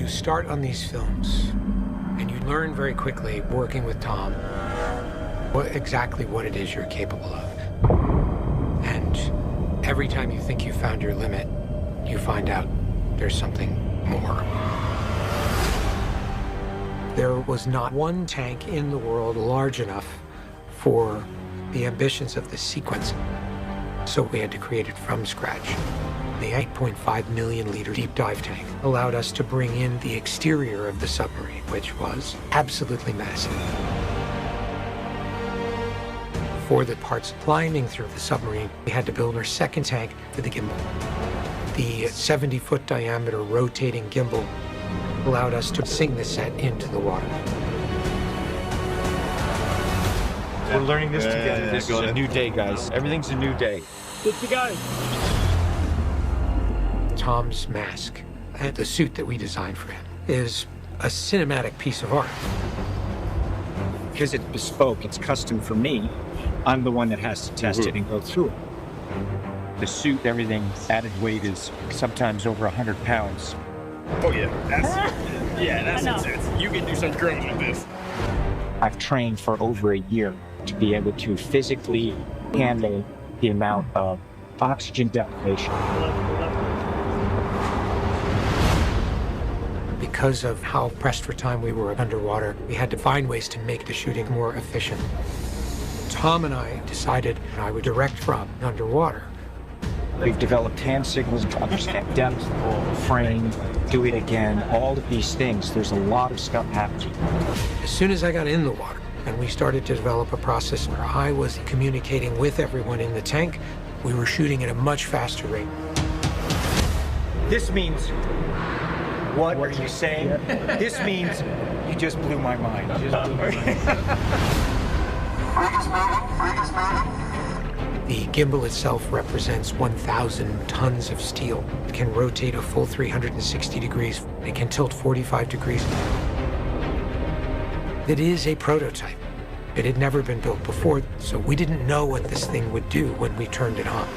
You start on these films, and you learn very quickly, working with Tom, exactly what it is you're capable of. And every time you think you found your limit, you find out there's something more. There was not one tank in the world large enough for the ambitions of this sequence, so we had to create it from scratch. The 8.5 million liter deep dive tank allowed us to bring in the exterior of the submarine, which was absolutely massive. For the parts climbing through the submarine, we had to build our second tank for the gimbal. The 70-foot diameter rotating gimbal allowed us to sink the set into the water. We're learning this together. This is a new day, guys. Everything's a new day. Good to go. Tom's mask and the suit that we designed for him is a cinematic piece of art. Because it's bespoke, it's custom for me, I'm the one that has to test it and go through it. The suit, everything, added weight is sometimes over 100 pounds. Oh yeah, that's intense. You can do some drills with this. I've trained for over a year to be able to physically handle the amount of oxygen deprivation. Because of how pressed for time we were underwater, we had to find ways to make the shooting more efficient. Tom and I decided I would direct from underwater. We've developed hand signals to understand depth, frame, do it again, all of these things. There's a lot of stuff happening. As soon as I got in the water and we started to develop a process where I was communicating with everyone in the tank, we were shooting at a much faster rate. This means, what are you saying? This means you just blew my mind. The gimbal itself represents 1,000 tons of steel. It can rotate a full 360 degrees. It can tilt 45 degrees. It is a prototype. It had never been built before, so we didn't know what this thing would do when we turned it on.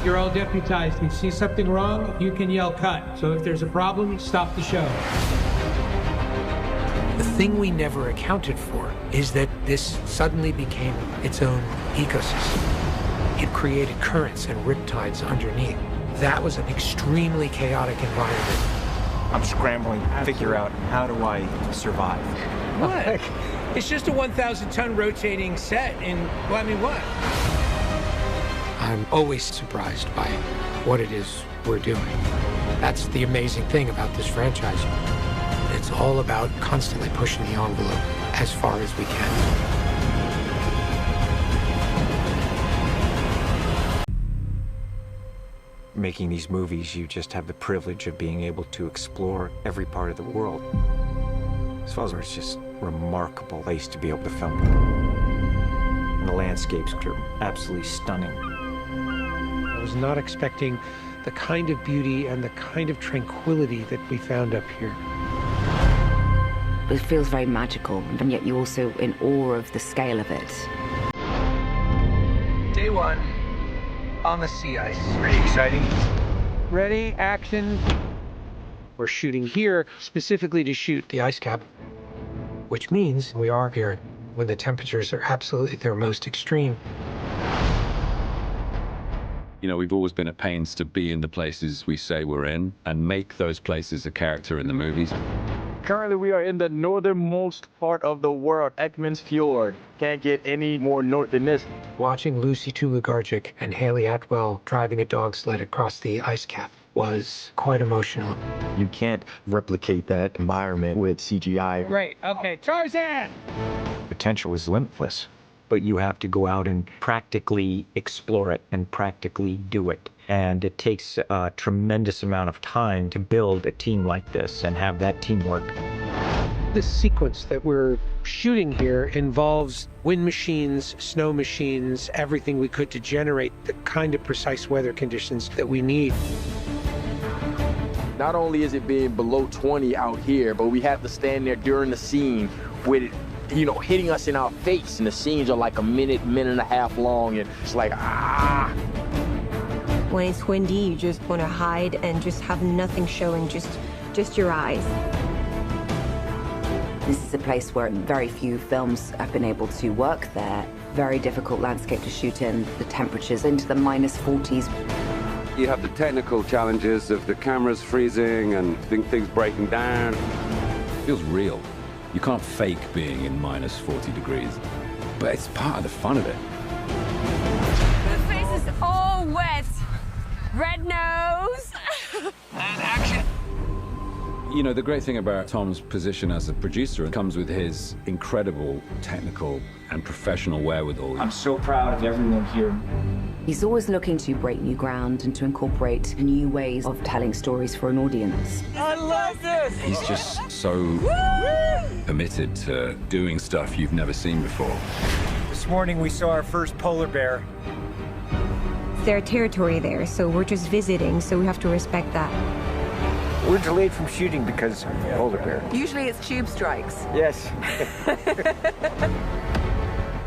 You're all deputized. If you see something wrong, you can yell cut. So if there's a problem, stop the show. The thing we never accounted for is that this suddenly became its own ecosystem. It created currents and riptides underneath. That was an extremely chaotic environment. I'm scrambling to figure out how do I survive. What? It's just a 1,000-ton rotating set in, well, I mean, what? I'm always surprised by what it is we're doing. That's the amazing thing about this franchise. It's all about constantly pushing the envelope as far as we can. Making these movies, you just have the privilege of being able to explore every part of the world. Svalbard is just a remarkable place to be able to film. And the landscapes are absolutely stunning. I was not expecting the kind of beauty and the kind of tranquility that we found up here. It feels very magical, and yet you're also in awe of the scale of it. Day one on the sea ice. Pretty exciting. Ready, action. We're shooting here specifically to shoot the ice cap, which means we are here when the temperatures are absolutely their most extreme. You know, we've always been at pains to be in the places we say we're in and make those places a character in the movies. Currently, we are in the northernmost part of the world, Ekman's Fjord. Can't get any more north than this. Watching Lucy Tulugarchik and Hayley Atwell driving a dog sled across the ice cap was quite emotional. You can't replicate that environment with CGI. Great. Okay, Tarzan! Potential is limitless, but you have to go out and practically explore it and practically do it. And it takes a tremendous amount of time to build a team like this and have that teamwork. This sequence that we're shooting here involves wind machines, snow machines, everything we could to generate the kind of precise weather conditions that we need. Not only is it being below 20 out here, but we have to stand there during the scene with it, you know, hitting us in our face. And the scenes are like a minute, minute and a half long. And it's like, ah. When it's windy, you just want to hide and just have nothing showing, just just your eyes. This is a place where very few films have been able to work there. Very difficult landscape to shoot in. The temperatures into the -40s. You have the technical challenges of the cameras freezing and things breaking down. It feels real. You can't fake being in -40 degrees, but it's part of the fun of it. The face is all wet. Red nose. And action. You know, the great thing about Tom's position as a producer comes with his incredible technical and professional wherewithal. I'm so proud of everyone here. He's always looking to break new ground and to incorporate new ways of telling stories for an audience. I love this! He's just so committed to doing stuff you've never seen before. This morning we saw our first polar bear. It's their territory there, so we're just visiting, so we have to respect that. We're delayed from shooting because of polar bear. Usually it's tube strikes. Yes.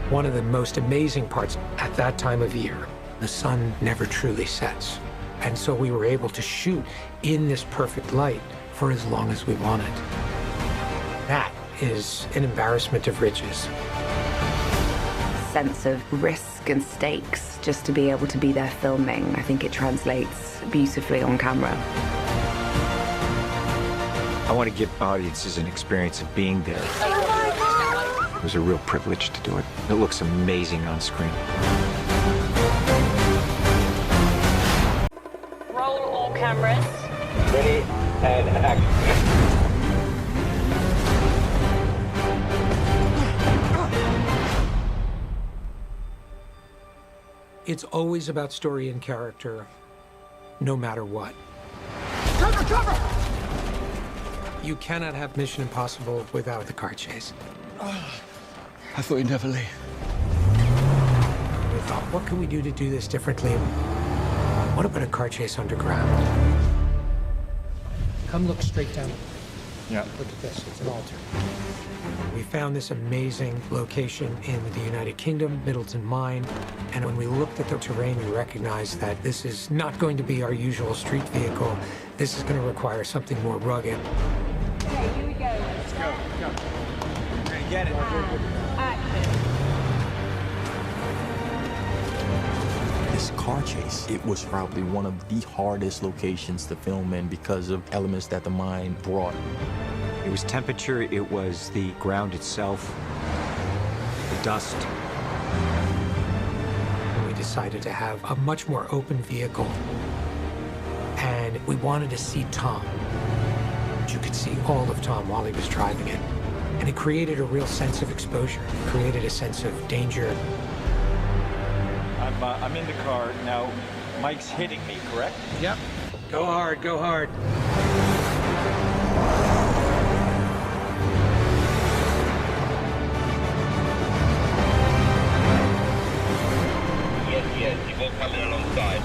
One of the most amazing parts at that time of year, the sun never truly sets. And so we were able to shoot in this perfect light for as long as we wanted. That is an embarrassment of riches. Sense of risk and stakes just to be able to be there filming. I think it translates beautifully on camera. I want to give audiences an experience of being there. It was a real privilege to do it. It looks amazing on screen. Roll all cameras. Ready and action. It's always about story and character, no matter what. Cover, cover! You cannot have Mission Impossible without the car chase. I thought you'd never leave. We thought, what can we do to do this differently? What about a car chase underground? Come look straight down. Yeah. Look at this, it's an altar. We found this amazing location in the United Kingdom, Middleton Mine, and when we looked at the terrain, we recognized that this is not going to be our usual street vehicle. This is going to require something more rugged. Okay, here we go. Let's go. We're gonna get it. Action. This car chase, it was probably one of the hardest locations to film in because of elements that the mine brought. It was temperature, it was the ground itself, the dust. We decided to have a much more open vehicle, and we wanted to see Tom. You could see all of Tom while he was driving it, and it created a real sense of exposure. It created a sense of danger. I'm in the car now. Mike's hitting me, correct? Yep. Go hard, go hard. Yes, you both coming alongside.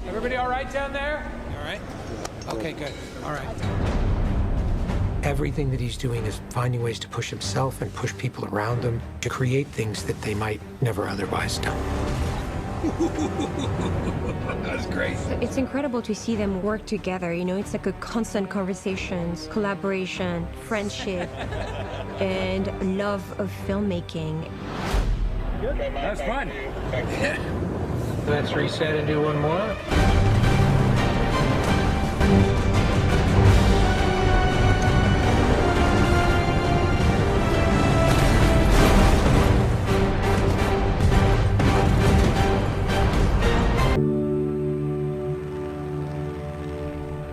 Everybody all right down there? All right. Okay, good. All right. Everything that he's doing is finding ways to push himself and push people around him to create things that they might never otherwise do. That's great. It's incredible to see them work together. You know, it's like a constant conversations, collaboration, friendship, and love of filmmaking. That's fun. Let's reset and do one more.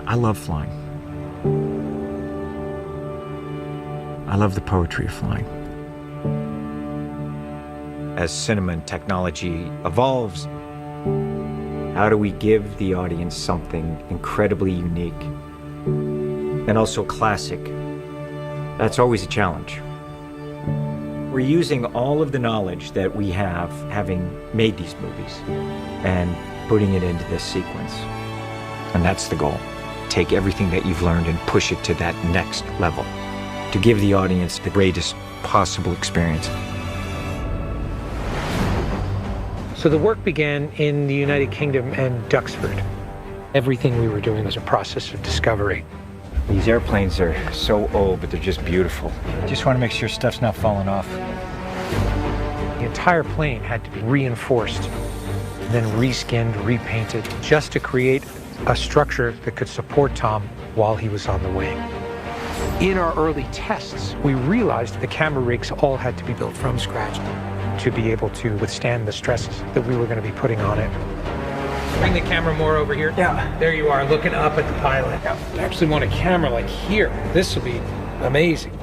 I love flying. I love the poetry of flying. As cinema and technology evolves, how do we give the audience something incredibly unique and also classic? That's always a challenge. We're using all of the knowledge that we have, having made these movies, and putting it into this sequence. And that's the goal. Take everything that you've learned and push it to that next level to give the audience the greatest possible experience. So the work began in the United Kingdom and Duxford. Everything we were doing was a process of discovery. These airplanes are so old, but they're just beautiful. Just want to make sure stuff's not falling off. The entire plane had to be reinforced, then reskinned, repainted, just to create a structure that could support Tom while he was on the wing. In our early tests, we realized the camera rigs all had to be built from scratch to be able to withstand the stresses that we were going to be putting on it. Bring the camera more over here. Yeah. There you are, looking up at the pilot. Yeah. I actually want a camera like here. This will be amazing.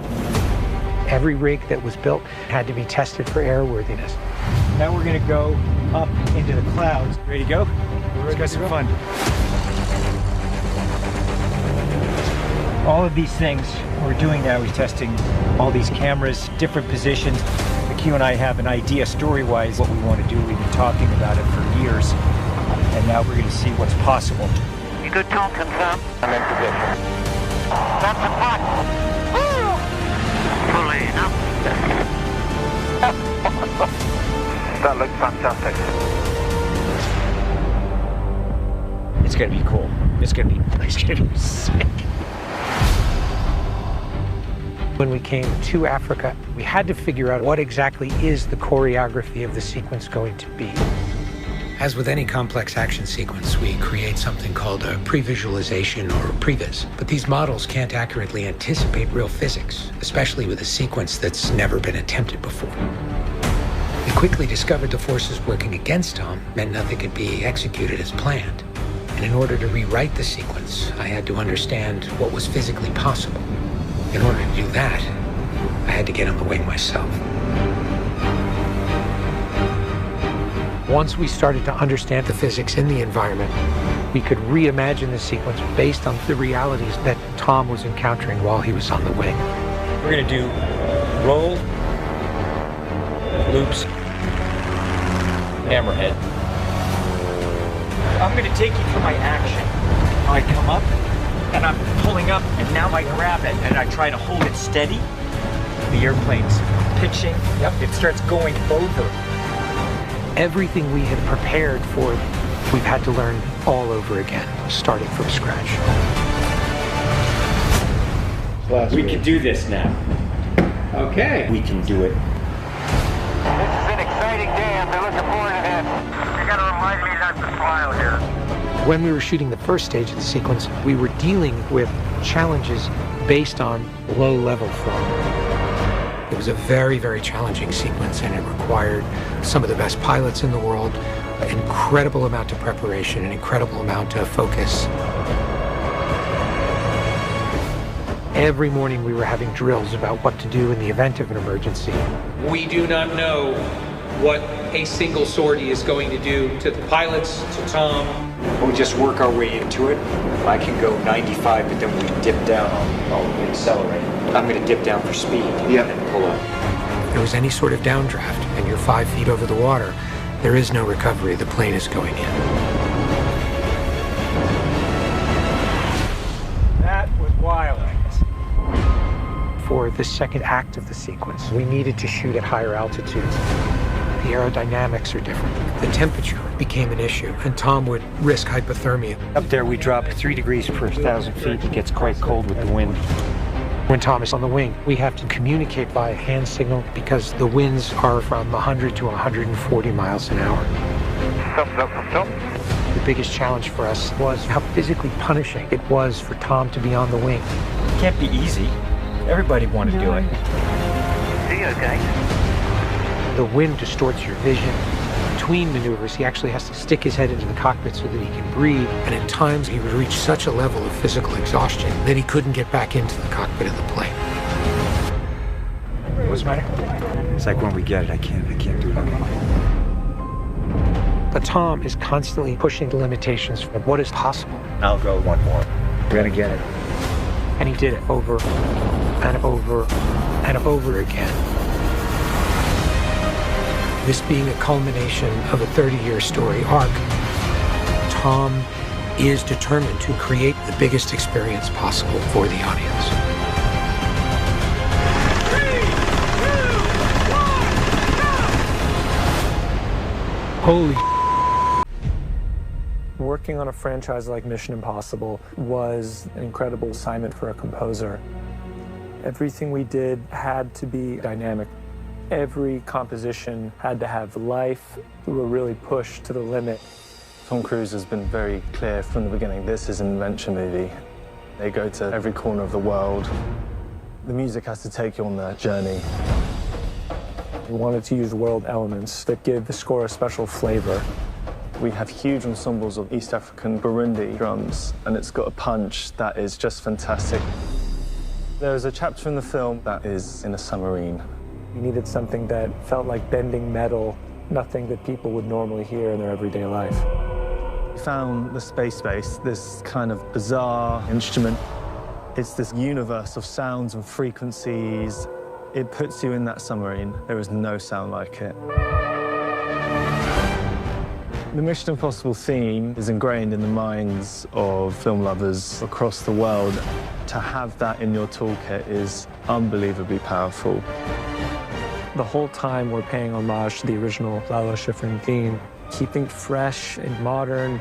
Every rig that was built had to be tested for airworthiness. Now we're going to go up into the clouds. Ready to go? Let's go some fun. All of these things we're doing now is testing all these cameras, different positions. Q and I have an idea story-wise what we want to do. We've been talking about it for years. And now we're going to see what's possible. You good, Tom? Confirm. I'm in position. That's the front. Fully up. That looks fantastic. It's going to be cool. It's going to be sick. When we came to Africa, we had to figure out what exactly is the choreography of the sequence going to be. As with any complex action sequence, we create something called a pre-visualization or previs. But these models can't accurately anticipate real physics, especially with a sequence that's never been attempted before. We quickly discovered the forces working against Tom meant nothing could be executed as planned. And in order to rewrite the sequence, I had to understand what was physically possible. In order to do that, I had to get on the wing myself. Once we started to understand the physics in the environment, we could reimagine the sequence based on the realities that Tom was encountering while he was on the wing. We're going to do roll, loops, hammerhead. I'm going to take you through my action. I come up, and I'm pulling up, and now I grab it, and I try to hold it steady. The airplane's pitching. Yep. It starts going over. Everything we had prepared for, we've had to learn all over again, starting from scratch. We can do this now. Okay. We can do it. This is an exciting day. I've been looking forward to this. You gotta remind me not to smile here. When we were shooting the first stage of the sequence, we were dealing with challenges based on low-level film. It was a very, very challenging sequence, and it required some of the best pilots in the world, an incredible amount of preparation, an incredible amount of focus. Every morning we were having drills about what to do in the event of an emergency. We do not know what a single sortie is going to do to the pilots, to Tom. We just work our way into it. I can go 95, but then we dip down. I'll accelerate. I'm going to dip down for speed and pull up. If there was any sort of downdraft and you're 5 feet over the water, there is no recovery. The plane is going in. That was wild. For the second act of the sequence, we needed to shoot at higher altitudes. The aerodynamics are different. The temperature became an issue, and Tom would risk hypothermia. Up there we drop 3 degrees per 1,000 feet. It gets quite cold with the wind. When Tom is on the wing, we have to communicate via hand signal because the winds are from 100 to 140 miles an hour. The biggest challenge for us was how physically punishing it was for Tom to be on the wing. It can't be easy. Everybody wanted to do it. See you okay? The wind distorts your vision. Between maneuvers, he actually has to stick his head into the cockpit so that he can breathe. And at times, he would reach such a level of physical exhaustion that he couldn't get back into the cockpit of the plane. What's the matter? It's like when we get it, I can't do it anymore. But Tom is constantly pushing the limitations of what is possible. I'll go one more. We're gonna get it. And he did it over and over and over again. This being a culmination of a 30-year story arc, Tom is determined to create the biggest experience possible for the audience. 3, 2, 1, go! Holy. Working on a franchise like Mission Impossible was an incredible assignment for a composer. Everything we did had to be dynamic. Every composition had to have life. We were really pushed to the limit. Tom Cruise has been very clear from the beginning, this is an adventure movie. They go to every corner of the world. The music has to take you on that journey. We wanted to use world elements that give the score a special flavor. We have huge ensembles of East African Burundi drums, and it's got a punch that is just fantastic. There's a chapter in the film that is in a submarine. We needed something that felt like bending metal, nothing that people would normally hear in their everyday life. We found the space base, this kind of bizarre instrument. It's this universe of sounds and frequencies. It puts you in that submarine. There is no sound like it. The Mission Impossible theme is ingrained in the minds of film lovers across the world. To have that in your toolkit is unbelievably powerful. The whole time we're paying homage to the original Lalo Schifrin theme, keeping fresh and modern.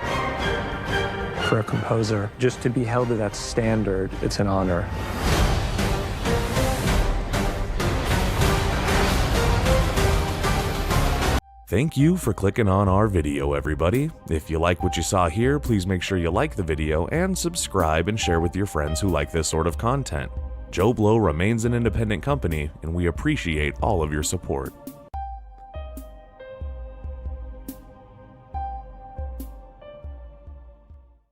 For a composer, just to be held to that standard, it's an honor. Thank you for clicking on our video, everybody. If you like what you saw here, please make sure you like the video and subscribe and share with your friends who like this sort of content. Joblo remains an independent company, and we appreciate all of your support.